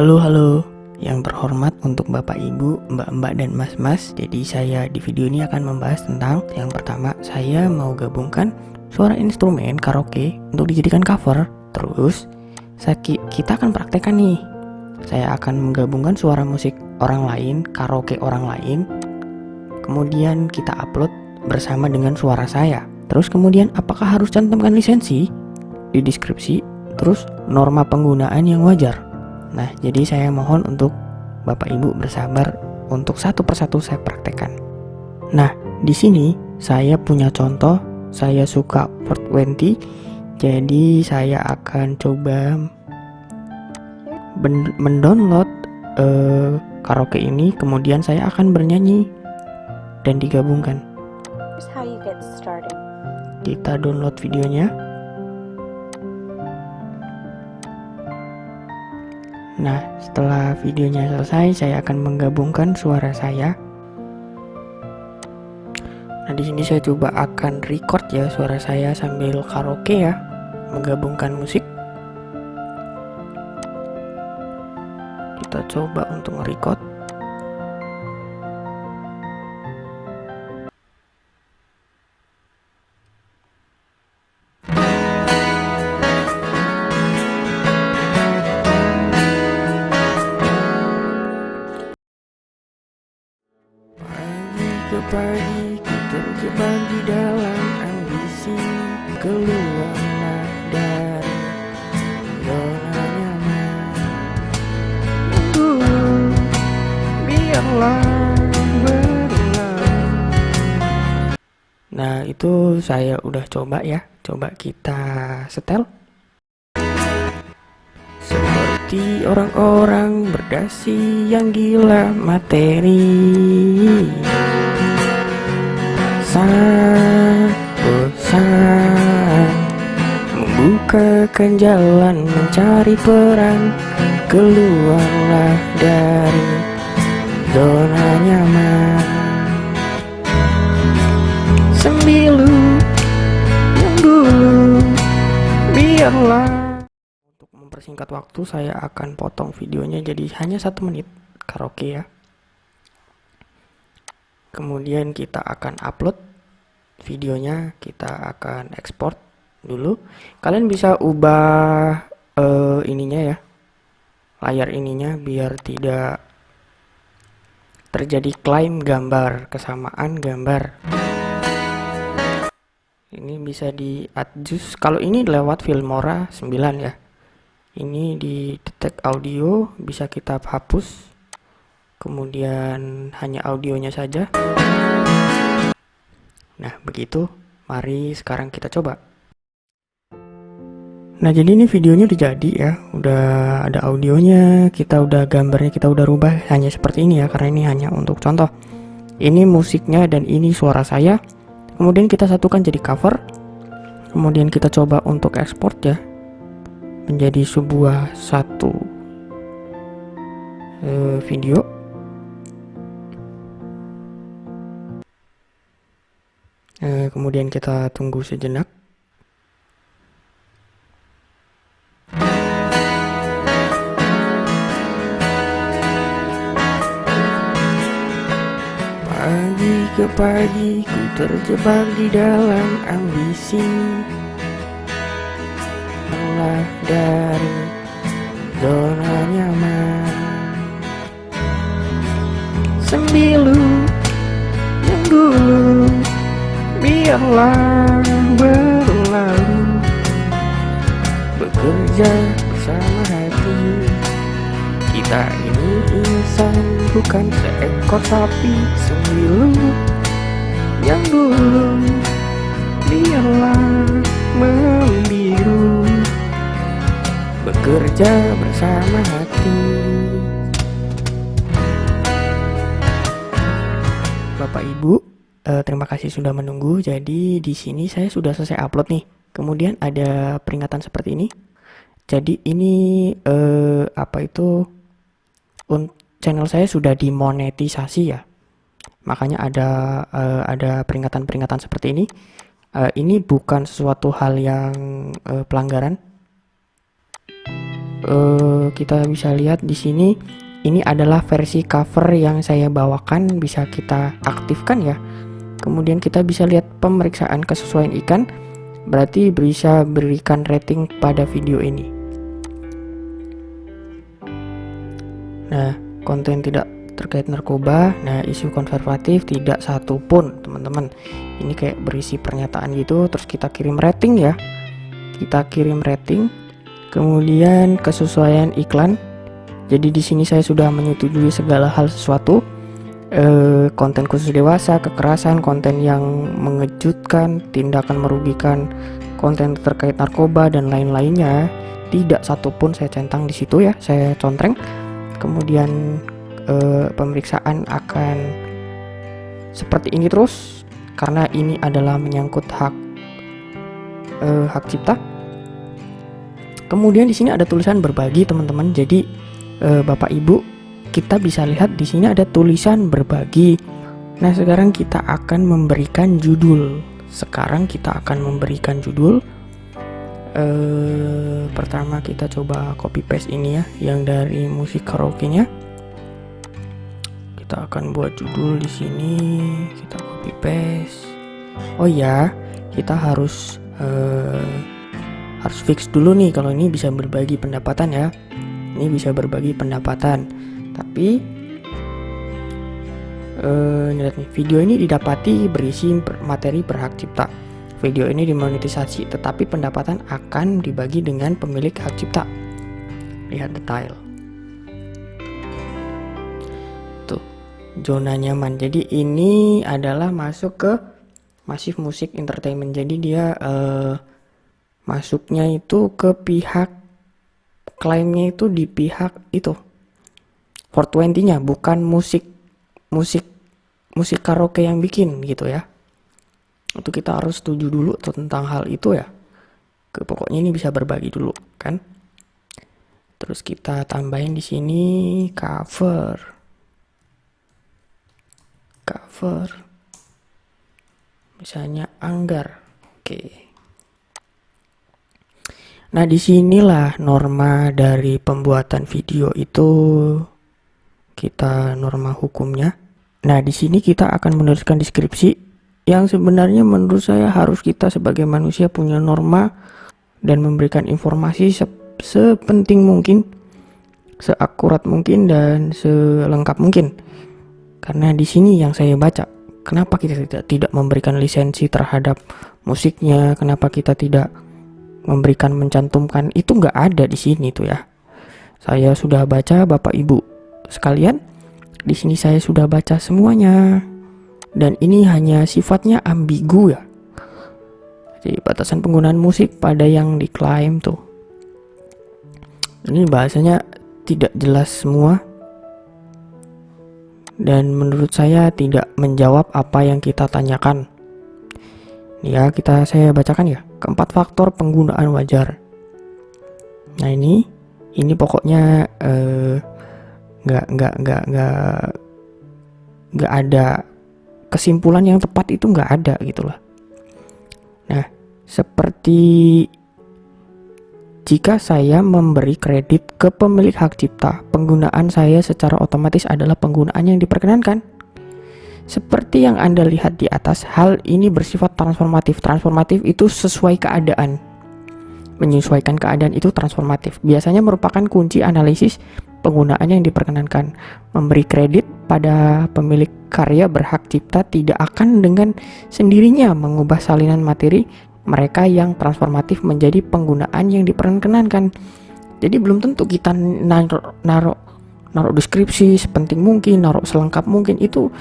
Halo yang terhormat untuk Bapak Ibu, Mbak-mbak dan Mas-mas. Jadi saya di video ini akan membahas tentang yang pertama, saya mau gabungkan suara instrumen karaoke untuk dijadikan cover. Terus kita akan praktekkan nih. Saya akan menggabungkan suara musik orang lain, karaoke orang lain. Kemudian kita upload bersama dengan suara saya. Terus kemudian apakah harus cantumkan lisensi di deskripsi? Terus norma penggunaan yang wajar. Nah, jadi saya mohon untuk Bapak Ibu bersabar untuk satu persatu saya praktekkan. Nah, di sini saya punya contoh, saya suka 420, jadi saya akan coba mendownload karaoke ini, kemudian saya akan bernyanyi dan digabungkan. Kita download videonya. Nah, setelah videonya selesai, saya akan menggabungkan suara saya. Nah, di sini saya coba akan record ya suara saya sambil karaoke ya, menggabungkan musik. Kita coba untuk nge-record. Pagi ku terjebak di dalam ambisi, keluarlah dari zona nyaman. Dulu biarlah berlalu. Nah, itu saya udah coba ya. Coba kita setel. Seperti orang-orang berdasi yang gila materi, sangat bosan membukakan jalan mencari peran, keluarlah dari zona nyaman. Sembilu yang dulu biarlah. Untuk mempersingkat waktu, saya akan potong videonya jadi hanya 1 menit karaoke ya. Kemudian kita akan upload videonya, kita akan ekspor dulu. Kalian bisa ubah ininya ya, layar ininya, biar tidak terjadi klaim gambar, kesamaan gambar. Ini bisa di adjust. Kalau ini lewat Filmora 9 ya. Ini di detect audio, bisa kita hapus. Kemudian hanya audionya saja. Nah, begitu. Mari sekarang kita coba. Nah, jadi ini videonya udah jadi ya. Udah ada audionya, kita udah gambarnya, kita udah rubah hanya seperti ini ya, karena ini hanya untuk contoh. Ini musiknya dan ini suara saya. Kemudian kita satukan jadi cover. Kemudian kita coba untuk ekspor ya, menjadi sebuah satu video. Kemudian kita tunggu sejenak. Pagi ke pagi ku terjebak di dalam ambisi, keluar dari zona nyaman. Sembilu yang dulu biarlah berlalu, bekerja bersama hati. Kita ini insan, bukan seekor sapi. Sembilu yang dulu biarlah membiru, bekerja bersama hati. Bapak Ibu, terima kasih sudah menunggu. Jadi di sini saya sudah selesai upload nih. Kemudian ada peringatan seperti ini. Jadi ini channel saya sudah dimonetisasi ya. Makanya ada peringatan-peringatan seperti ini. Ini bukan sesuatu hal yang pelanggaran. kita bisa lihat di sini, ini adalah versi cover yang saya bawakan, bisa kita aktifkan ya. Kemudian kita bisa lihat pemeriksaan kesesuaian iklan, berarti bisa berikan rating pada video ini. Nah, konten tidak terkait narkoba, nah isu konservatif tidak satu pun teman-teman. Ini kayak berisi pernyataan gitu, terus kita kirim rating ya. Kita kirim rating, kemudian kesesuaian iklan. Jadi di sini saya sudah menyetujui segala hal sesuatu. Konten khusus dewasa, kekerasan, konten yang mengejutkan, tindakan merugikan, konten terkait narkoba dan lain-lainnya, tidak satupun saya centang di situ ya, saya contreng. Kemudian pemeriksaan akan seperti ini terus, karena ini adalah menyangkut hak cipta. Kemudian di sini ada tulisan berbagi teman-teman. Jadi Bapak Ibu, kita bisa lihat di sini ada tulisan berbagi. Nah, sekarang kita akan memberikan judul. Pertama kita coba copy paste ini ya, yang dari musik karaoke-nya. Kita akan buat judul di sini, kita copy paste. Oh ya, kita harus fix dulu nih kalau ini bisa berbagi pendapatan ya. Ini bisa berbagi pendapatan. Tapi lihat nih, video ini didapati berisi materi berhak cipta. Video ini dimonetisasi, tetapi pendapatan akan dibagi dengan pemilik hak cipta. Lihat detail. Tuh, zona nyaman. Jadi ini adalah masuk ke Massive Music Entertainment. Jadi dia masuknya itu ke pihak, klaimnya itu di pihak itu 420-nya, bukan musik karaoke yang bikin gitu ya. Itu kita harus setuju dulu tentang hal itu ya. Pokoknya ini bisa berbagi dulu kan. Terus kita tambahin di sini cover. Misalnya Anggar. Oke. Nah, disinilah norma dari pembuatan video itu, kita norma hukumnya. Nah, di sini kita akan menuliskan deskripsi yang sebenarnya menurut saya harus kita sebagai manusia punya norma dan memberikan informasi sepenting mungkin, seakurat mungkin dan selengkap mungkin. Karena di sini yang saya baca, kenapa kita tidak memberikan lisensi terhadap musiknya, kenapa kita tidak memberikan mencantumkan, itu nggak ada di sini tuh ya. Saya sudah baca Bapak Ibu sekalian, di sini saya sudah baca semuanya, dan ini hanya sifatnya ambigu ya. Jadi batasan penggunaan musik pada yang diklaim tuh, ini bahasanya tidak jelas semua, dan menurut saya tidak menjawab apa yang kita tanyakan. Ya, saya bacakan ya. Keempat faktor penggunaan wajar. Nah, ini pokoknya nggak ada kesimpulan yang tepat, itu nggak ada gitulah. Nah, seperti jika saya memberi kredit ke pemilik hak cipta, penggunaan saya secara otomatis adalah penggunaan yang diperkenankan. Seperti yang Anda lihat di atas, hal ini bersifat transformatif. Transformatif itu sesuai keadaan. Menyesuaikan keadaan itu transformatif. Biasanya merupakan kunci analisis penggunaan yang diperkenankan. Memberi kredit pada pemilik karya berhak cipta tidak akan dengan sendirinya mengubah salinan materi mereka yang transformatif menjadi penggunaan yang diperkenankan. Jadi belum tentu kita naruh deskripsi sepenting mungkin, naruh selengkap mungkin, itu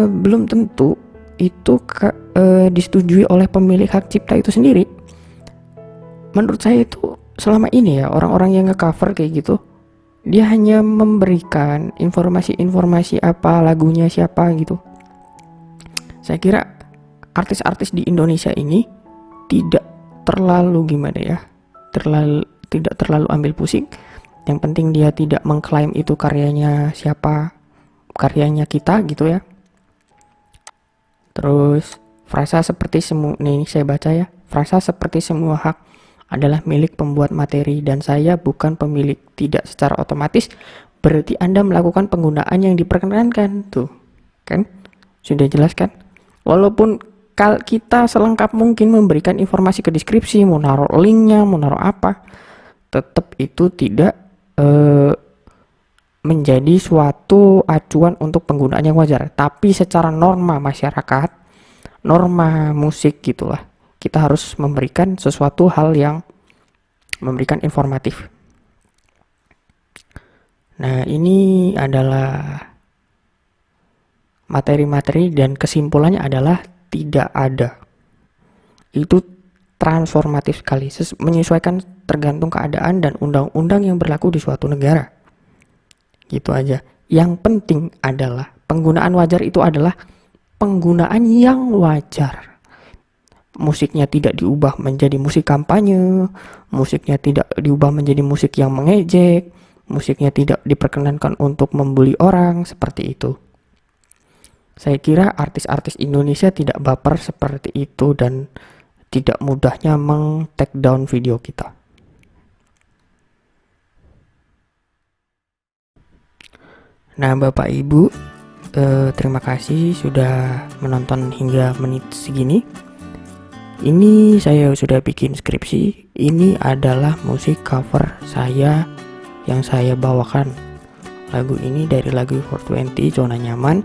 belum tentu itu disetujui oleh pemilik hak cipta itu sendiri. Menurut saya itu selama ini ya, orang-orang yang nge-cover kayak gitu, dia hanya memberikan informasi-informasi apa lagunya siapa gitu. Saya kira artis-artis di Indonesia ini tidak terlalu tidak terlalu ambil pusing. Yang penting dia tidak mengklaim itu karyanya siapa, karyanya kita gitu ya. Terus frasa seperti semua, ini saya baca ya, frasa seperti semua hak adalah milik pembuat materi dan saya bukan pemilik. Tidak secara otomatis berarti Anda melakukan penggunaan yang diperkenankan. Tuh, kan? Sudah jelas kan? Walaupun kita selengkap mungkin memberikan informasi ke deskripsi, mau naruh linknya, mau naruh apa, tetap itu tidak menjadi suatu acuan untuk penggunaan yang wajar. Tapi secara norma masyarakat, norma musik gitulah, kita harus memberikan sesuatu hal yang memberikan informatif. Nah, ini adalah materi-materi dan kesimpulannya adalah tidak ada. Itu transformatif sekali, menyesuaikan tergantung keadaan dan undang-undang yang berlaku di suatu negara. Gitu aja. Yang penting adalah penggunaan wajar itu adalah penggunaan yang wajar. Musiknya tidak diubah menjadi musik kampanye, musiknya tidak diubah menjadi musik yang mengejek, musiknya tidak diperkenankan untuk membuli orang, seperti itu. Saya kira artis-artis Indonesia tidak baper seperti itu dan tidak mudahnya meng-take down video kita. Nah, Bapak Ibu, terima kasih sudah menonton hingga menit segini. Ini saya sudah bikin skripsi. Ini adalah musik cover saya yang saya bawakan. Lagu ini dari lagu 420 Zona Nyaman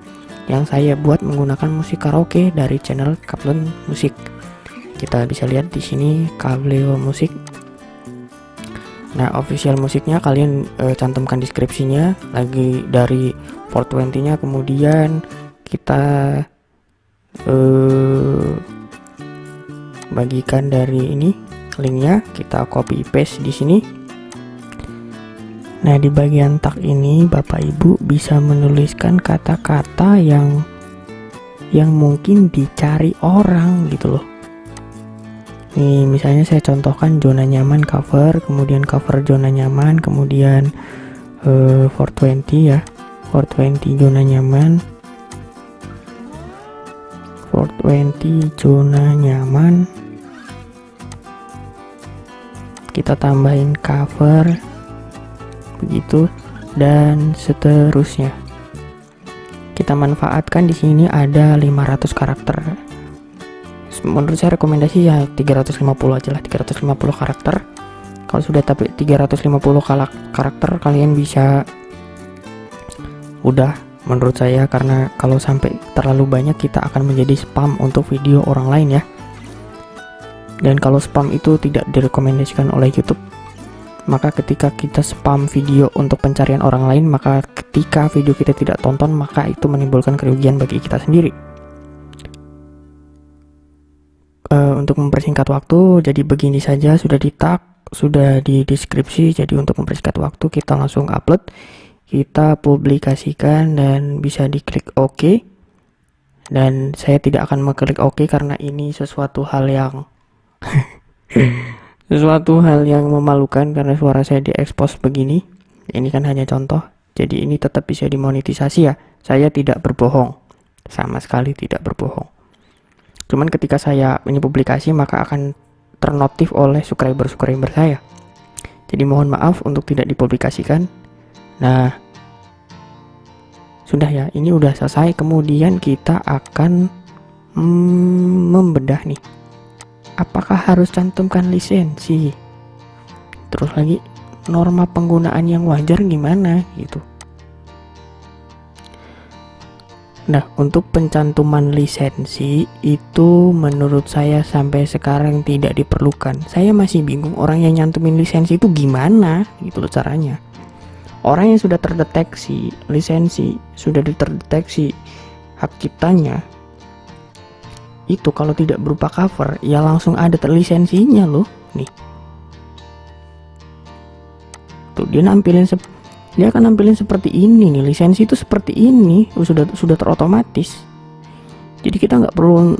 yang saya buat menggunakan musik karaoke dari channel Kaplen Musik. Kita bisa lihat di sini Kableo Musik. Nah, official musiknya kalian cantumkan deskripsinya lagi dari 420-nya, kemudian kita bagikan dari ini linknya, kita copy paste di sini. Nah, di bagian tag ini Bapak Ibu bisa menuliskan kata-kata yang mungkin dicari orang gitu loh. Nih, misalnya saya contohkan zona nyaman cover, kemudian cover zona nyaman, kemudian 420 ya, 420 zona nyaman, 420 zona nyaman, kita tambahin cover, begitu dan seterusnya. Kita manfaatkan di sini ada 500 karakter. Menurut saya rekomendasi ya 350 aja lah, 350 karakter. Kalau sudah tapi 350 karakter kalian bisa udah menurut saya, karena kalau sampai terlalu banyak kita akan menjadi spam untuk video orang lain ya. Dan kalau spam itu tidak direkomendasikan oleh YouTube, maka ketika kita spam video untuk pencarian orang lain, maka ketika video kita tidak tonton, maka itu menimbulkan kerugian bagi kita sendiri. Untuk mempersingkat waktu, jadi begini saja, sudah di tag, sudah di deskripsi. Jadi untuk mempersingkat waktu, kita langsung upload, kita publikasikan dan bisa diklik OK. Dan saya tidak akan mengklik OK karena ini sesuatu hal yang sesuatu hal yang memalukan karena suara saya diekspos begini. Ini kan hanya contoh, jadi ini tetap bisa dimonetisasi ya. Saya tidak berbohong, sama sekali tidak berbohong. Cuman ketika saya ini publikasi, maka akan ternotif oleh subscriber saya. Jadi mohon maaf untuk tidak dipublikasikan. Nah, sudah ya, ini udah selesai. Kemudian kita akan membedah nih. Apakah harus cantumkan lisensi? Terus lagi norma penggunaan yang wajar gimana gitu. Nah, untuk pencantuman lisensi itu menurut saya sampai sekarang tidak diperlukan. Saya masih bingung orang yang nyantumin lisensi itu gimana gitu loh caranya. Orang yang sudah terdeteksi lisensi, sudah terdeteksi hak ciptanya, itu kalau tidak berupa cover ya langsung ada terlisensinya loh. Nih, tuh dia akan nampilin seperti ini nih, lisensi itu seperti ini, sudah terotomatis. Jadi kita nggak perlu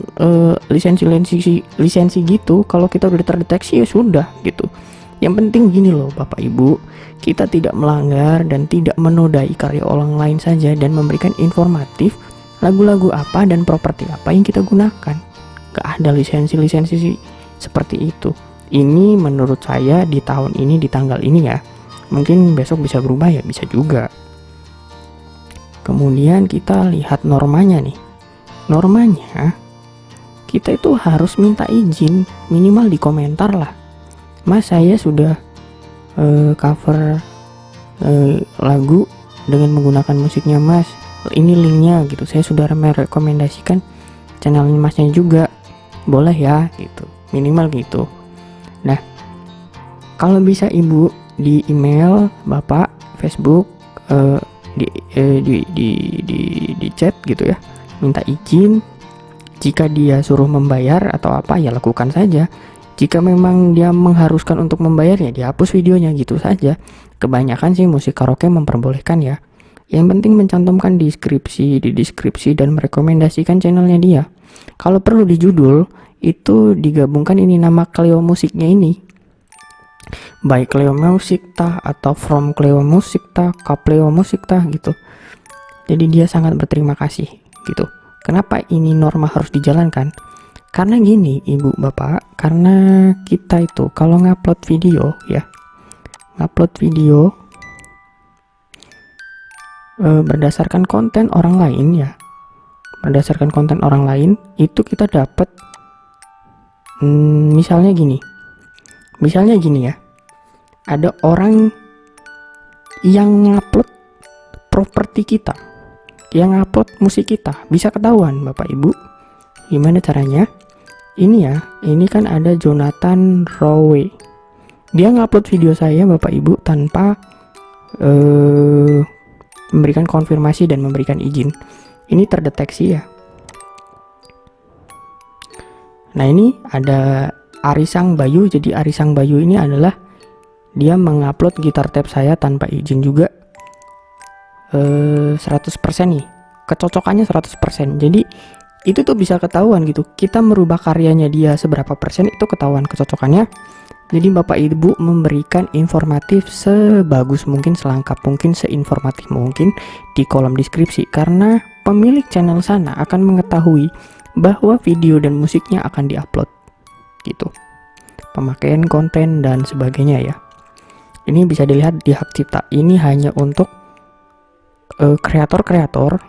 lisensi gitu. Kalau kita udah terdeteksi ya sudah gitu. Yang penting gini loh Bapak Ibu, kita tidak melanggar dan tidak menodai karya orang lain saja, dan memberikan informatif lagu-lagu apa dan properti apa yang kita gunakan. Gak ada lisensi seperti itu. Ini menurut saya di tahun ini, di tanggal ini ya. Mungkin besok bisa berubah ya, bisa juga. Kemudian kita lihat normanya nih. Normanya kita itu harus minta izin minimal di komentar lah. Mas, saya sudah cover lagu dengan menggunakan musiknya Mas. Ini linknya gitu. Saya sudah merekomendasikan channelnya Masnya juga. Boleh ya gitu. Minimal gitu. Nah, kalau bisa Ibu di email Bapak, Facebook, di chat gitu ya, minta izin. Jika dia suruh membayar atau apa ya lakukan saja. Jika memang dia mengharuskan untuk membayar ya dihapus videonya gitu saja. Kebanyakan sih musik karaoke memperbolehkan ya. Yang penting mencantumkan di deskripsi dan merekomendasikan channelnya dia. Kalau perlu di judul itu digabungkan ini nama Cleo musiknya ini. By Cleo Music tah atau from Cleo Music tah, Cleo Music tah gitu. Jadi dia sangat berterima kasih gitu. Kenapa ini norma harus dijalankan? Karena gini Ibu Bapak, karena kita itu kalau ngupload video ya, ngupload video berdasarkan konten orang lain ya, berdasarkan konten orang lain itu kita dapat misalnya gini ya, ada orang yang ngupload properti kita, yang ngupload musik kita, bisa ketahuan Bapak Ibu. Gimana caranya? Ini ya, ini kan ada Jonathan Rowe. Dia ngupload video saya Bapak Ibu tanpa memberikan konfirmasi dan memberikan izin. Ini terdeteksi ya. Nah, ini ada Arisang Bayu. Jadi Arisang Bayu ini adalah dia mengupload gitar tape saya tanpa izin juga. 100% nih. Kecocokannya 100%. Jadi itu tuh bisa ketahuan gitu. Kita merubah karyanya dia seberapa persen itu ketahuan kecocokannya. Jadi Bapak Ibu memberikan informatif sebagus mungkin, selengkap mungkin, seinformatif mungkin di kolom deskripsi. Karena pemilik channel sana akan mengetahui bahwa video dan musiknya akan diupload gitu, pemakaian konten dan sebagainya ya. Ini bisa dilihat di hak cipta. Ini hanya untuk kreator-kreator,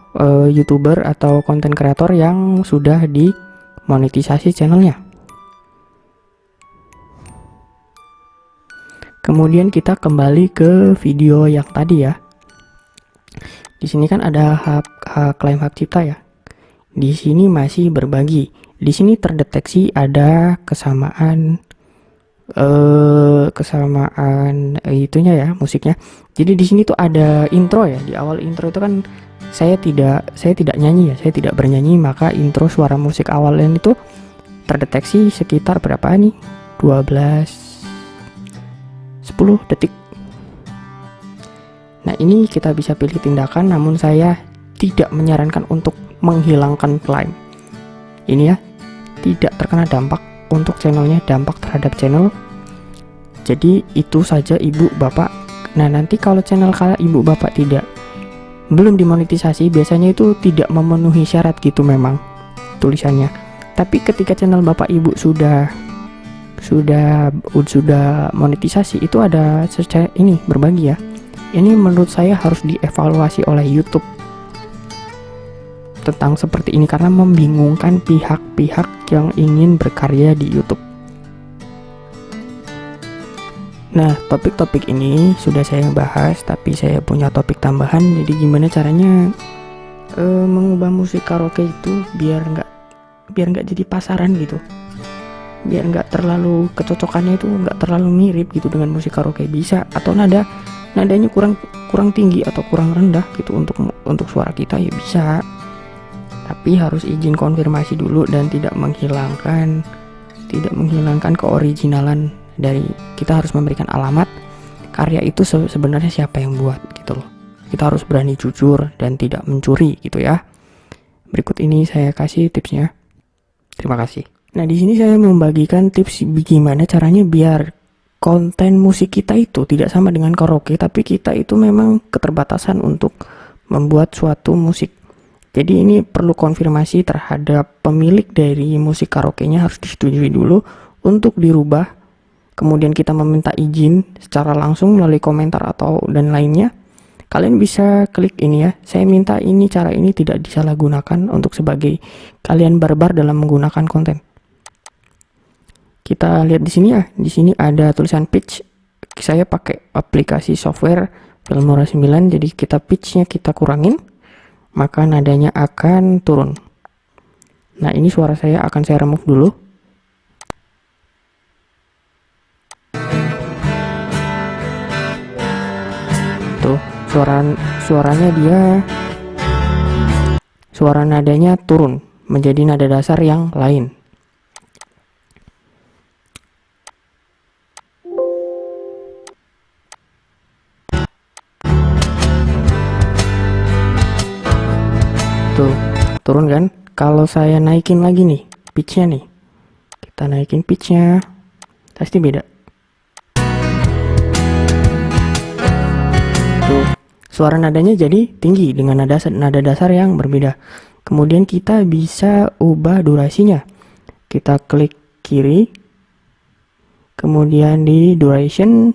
YouTuber atau konten kreator yang sudah dimonetisasi channelnya. Kemudian kita kembali ke video yang tadi ya. Di sini kan ada klaim hak cipta ya. Di sini masih berbagi. Di sini terdeteksi ada kesamaan itunya ya, musiknya. Jadi di sini tuh ada intro ya. Di awal intro itu kan saya tidak nyanyi ya, saya tidak bernyanyi, maka intro suara musik awalnya itu terdeteksi sekitar berapa nih? 10 detik. Nah, ini kita bisa pilih tindakan, namun saya tidak menyarankan untuk menghilangkan klaim. Ini ya, tidak terkena dampak untuk channelnya, dampak terhadap channel. Jadi itu saja Ibu Bapak. Nah, nanti kalau channel Ibu Bapak belum dimonetisasi, biasanya itu tidak memenuhi syarat gitu memang tulisannya. Tapi ketika channel Bapak Ibu sudah monetisasi, itu ada ini berbagi ya. Ini menurut saya harus dievaluasi oleh YouTube tentang seperti ini, karena membingungkan pihak-pihak yang ingin berkarya di YouTube. Nah, topik-topik ini sudah saya bahas, tapi saya punya topik tambahan. Jadi gimana caranya mengubah musik karaoke itu biar nggak jadi pasaran gitu, biar nggak terlalu kecocokannya itu nggak terlalu mirip gitu dengan musik karaoke. Bisa, atau nadanya kurang tinggi atau kurang rendah gitu untuk suara kita ya bisa, tapi harus izin konfirmasi dulu dan tidak menghilangkan keoriginalan dari kita. Harus memberikan alamat karya itu sebenarnya siapa yang buat gitu loh. Kita harus berani jujur dan tidak mencuri gitu ya. Berikut ini saya kasih tipsnya. Terima kasih. Nah, di sini saya membagikan tips bagaimana caranya biar konten musik kita itu tidak sama dengan karaoke, tapi kita itu memang keterbatasan untuk membuat suatu musik. Jadi ini perlu konfirmasi terhadap pemilik dari musik karaoke-nya, harus disetujui dulu untuk dirubah kemudian kita meminta izin secara langsung melalui komentar atau dan lainnya, kalian bisa klik ini ya. Saya minta ini, cara ini tidak disalahgunakan untuk sebagai kalian barbar dalam menggunakan konten. Kita lihat di sini ya. Di sini ada tulisan pitch. Saya pakai aplikasi software Filmora 9, jadi kita pitchnya kita kurangin, maka nadanya akan turun. Nah, ini suara saya akan saya remove dulu. Tuh, suara nadanya turun menjadi nada dasar yang lain. Tuh, turun kan? Kalau saya naikin lagi nih pitchnya nih, kita naikin pitchnya, pasti beda. Tuh, suara nadanya jadi tinggi dengan nada dasar yang berbeda. Kemudian kita bisa ubah durasinya. Kita klik kiri, kemudian di duration,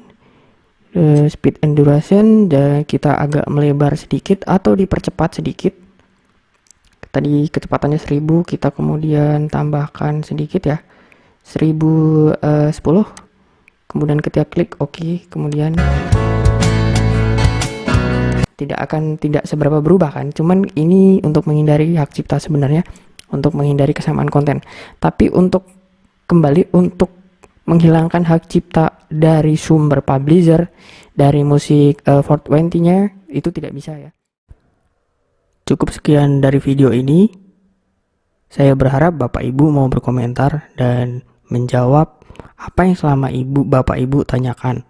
speed and duration, dan kita agak melebar sedikit atau dipercepat sedikit. Tadi kecepatannya 1000, kita kemudian tambahkan sedikit ya, 1010. Kemudian kita klik OK, kemudian tidak seberapa berubah kan, cuman ini untuk menghindari hak cipta sebenarnya, untuk menghindari kesamaan konten. Tapi untuk menghilangkan hak cipta dari sumber publisher, dari musik 420-nya, itu tidak bisa ya. Cukup sekian dari video ini. Saya berharap Bapak Ibu mau berkomentar dan menjawab apa yang selama Bapak Ibu tanyakan.